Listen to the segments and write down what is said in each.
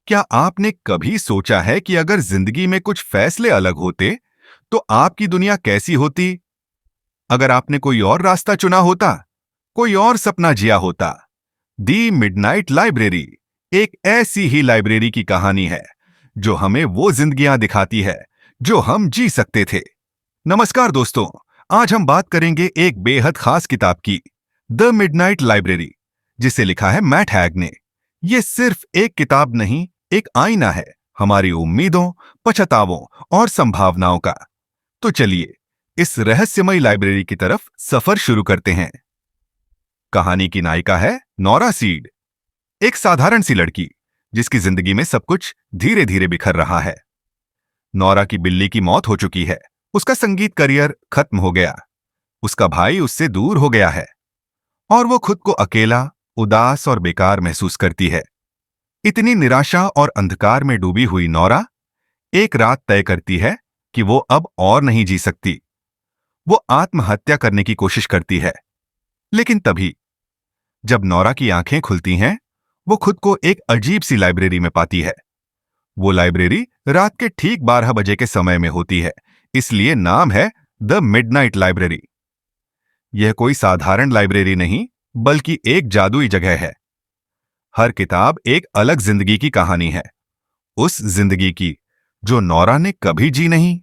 क्या आपने कभी सोचा है कि अगर जिंदगी में कुछ फैसले अलग होते तो आपकी दुनिया कैसी होती? अगर आपने कोई और रास्ता चुना होता, कोई और सपना जिया होता। दी मिडनाइट लाइब्रेरी एक ऐसी ही लाइब्रेरी की कहानी है जो हमें वो जिंदगियां दिखाती है जो हम जी सकते थे। नमस्कार दोस्तों, आज हम बात करेंगे एक बेहद खास किताब की, द मिडनाइट लाइब्रेरी, जिसे लिखा है मैट हैग ने। ये सिर्फ एक किताब नहीं, एक आईना है हमारी उम्मीदों, पछतावों और संभावनाओं का। तो चलिए इस रहस्यमयी लाइब्रेरी की तरफ सफर शुरू करते हैं। कहानी की नायिका है नोरा सीड, एक साधारण सी लड़की जिसकी जिंदगी में सब कुछ धीरे धीरे बिखर रहा है। नोरा की बिल्ली की मौत हो चुकी है, उसका संगीत करियर खत्म हो गया, उसका भाई उससे दूर हो गया है और वो खुद को अकेला, उदास और बेकार महसूस करती है। इतनी निराशा और अंधकार में डूबी हुई नोरा एक रात तय करती है कि वो अब और नहीं जी सकती। वो आत्महत्या करने की कोशिश करती है। लेकिन तभी जब नोरा की आंखें खुलती हैं, वो खुद को एक अजीब सी लाइब्रेरी में पाती है। वो लाइब्रेरी रात के ठीक 12 बजे के समय में होती है, इसलिए नाम है द मिडनाइट लाइब्रेरी। यह कोई साधारण लाइब्रेरी नहीं, बल्कि एक जादुई जगह है। हर किताब एक अलग जिंदगी की कहानी है, उस जिंदगी की जो नोरा ने कभी जी नहीं।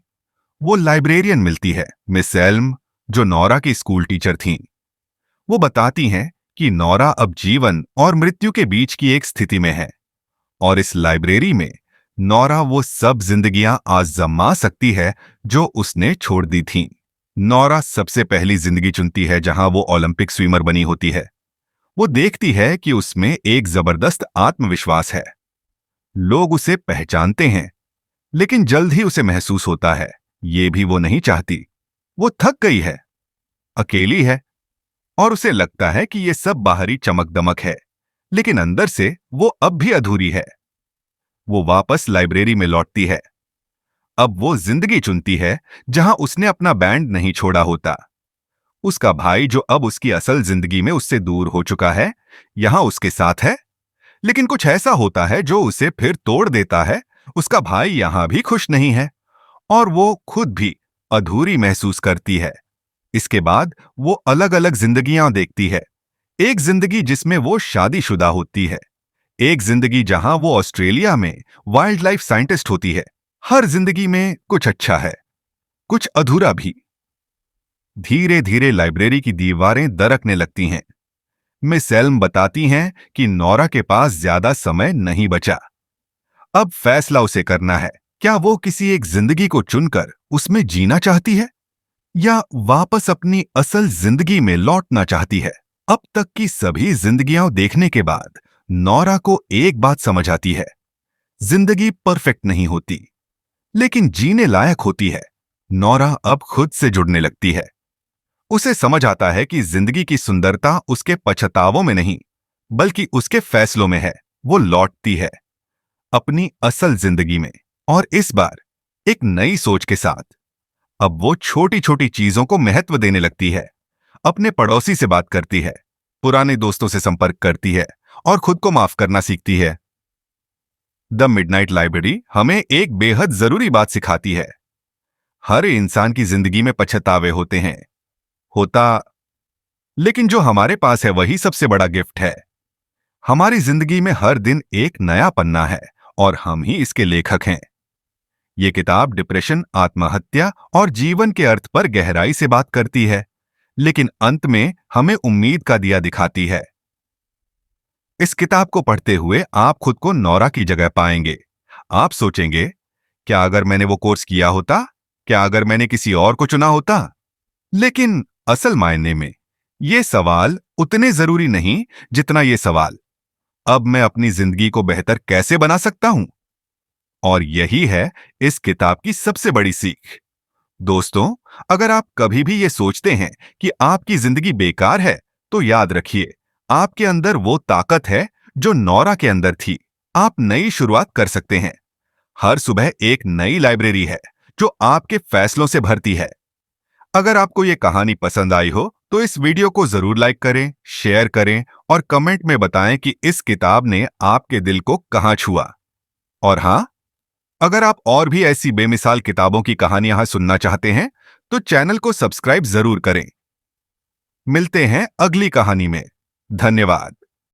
वो लाइब्रेरियन मिलती है, मिस एल्म, जो नोरा की स्कूल टीचर थीं। वो बताती हैं कि नोरा अब जीवन और मृत्यु के बीच की एक स्थिति में है और इस लाइब्रेरी में नोरा वो सब जिंदगियां आजमा सकती है जो उसने छोड़ दी थीं। नोरा सबसे पहली जिंदगी चुनती है जहां वो ओलंपिक स्विमर बनी होती है। वो देखती है कि उसमें एक जबरदस्त आत्मविश्वास है। लोग उसे पहचानते हैं, लेकिन जल्द ही उसे महसूस होता है ये भी वो नहीं चाहती। वो थक गई है, अकेली है और उसे लगता है कि ये सब बाहरी चमक दमक है, लेकिन अंदर से वो अब भी अधूरी है। वो वापस लाइब्रेरी में लौटती है। अब वो जिंदगी चुनती है जहां उसने अपना बैंड नहीं छोड़ा होता। उसका भाई, जो अब उसकी असल जिंदगी में उससे दूर हो चुका है, यहां उसके साथ है। लेकिन कुछ ऐसा होता है जो उसे फिर तोड़ देता है। उसका भाई यहां भी खुश नहीं है और वो खुद भी अधूरी महसूस करती है। इसके बाद वो अलग अलग जिंदगियां देखती है। एक जिंदगी जिसमें वो शादीशुदा होती है, एक जिंदगी जहां वो ऑस्ट्रेलिया में वाइल्ड लाइफ साइंटिस्ट होती है। हर जिंदगी में कुछ अच्छा है, कुछ अधूरा भी। धीरे धीरे लाइब्रेरी की दीवारें दरकने लगती हैं। मिस एल्म बताती हैं कि नोरा के पास ज्यादा समय नहीं बचा। अब फैसला उसे करना है, क्या वो किसी एक जिंदगी को चुनकर उसमें जीना चाहती है या वापस अपनी असल जिंदगी में लौटना चाहती है। अब तक की सभी जिंदगियां देखने के बाद नोरा को एक बात समझ आती है, जिंदगी परफेक्ट नहीं होती, लेकिन जीने लायक होती है। नोरा अब खुद से जुड़ने लगती है। उसे समझ आता है कि जिंदगी की सुंदरता उसके पछतावों में नहीं, बल्कि उसके फैसलों में है। वो लौटती है अपनी असल जिंदगी में, और इस बार एक नई सोच के साथ। अब वो छोटी छोटी चीजों को महत्व देने लगती है। अपने पड़ोसी से बात करती है, पुराने दोस्तों से संपर्क करती है और खुद को माफ करना सीखती है। द मिडनाइट लाइब्रेरी हमें एक बेहद जरूरी बात सिखाती है। हर इंसान की जिंदगी में पछतावे होते हैं, लेकिन जो हमारे पास है वही सबसे बड़ा गिफ्ट है। हमारी जिंदगी में हर दिन एक नया पन्ना है और हम ही इसके लेखक हैं। ये किताब डिप्रेशन, आत्महत्या और जीवन के अर्थ पर गहराई से बात करती है, लेकिन अंत में हमें उम्मीद का दिया दिखाती है। इस किताब को पढ़ते हुए आप खुद को नोरा की जगह पाएंगे। आप सोचेंगे, क्या अगर मैंने वो कोर्स किया होता, क्या अगर मैंने किसी और को चुना होता। लेकिन असल मायने में ये सवाल उतने जरूरी नहीं जितना ये सवाल, अब मैं अपनी जिंदगी को बेहतर कैसे बना सकता हूं। और यही है इस किताब की सबसे बड़ी सीख। दोस्तों, अगर आप कभी भी ये सोचते हैं कि आपकी जिंदगी बेकार है, तो याद रखिए, आपके अंदर वो ताकत है जो नोरा के अंदर थी। आप नई शुरुआत कर सकते हैं। हर सुबह एक नई लाइब्रेरी है जो आपके फैसलों से भरती है। अगर आपको ये कहानी पसंद आई हो तो इस वीडियो को जरूर लाइक करें, शेयर करें और कमेंट में बताएं कि इस किताब ने आपके दिल को कहां छुआ। और हाँ, अगर आप और भी ऐसी बेमिसाल किताबों की कहानियां सुनना चाहते हैं तो चैनल को सब्सक्राइब जरूर करें। मिलते हैं अगली कहानी में। धन्यवाद।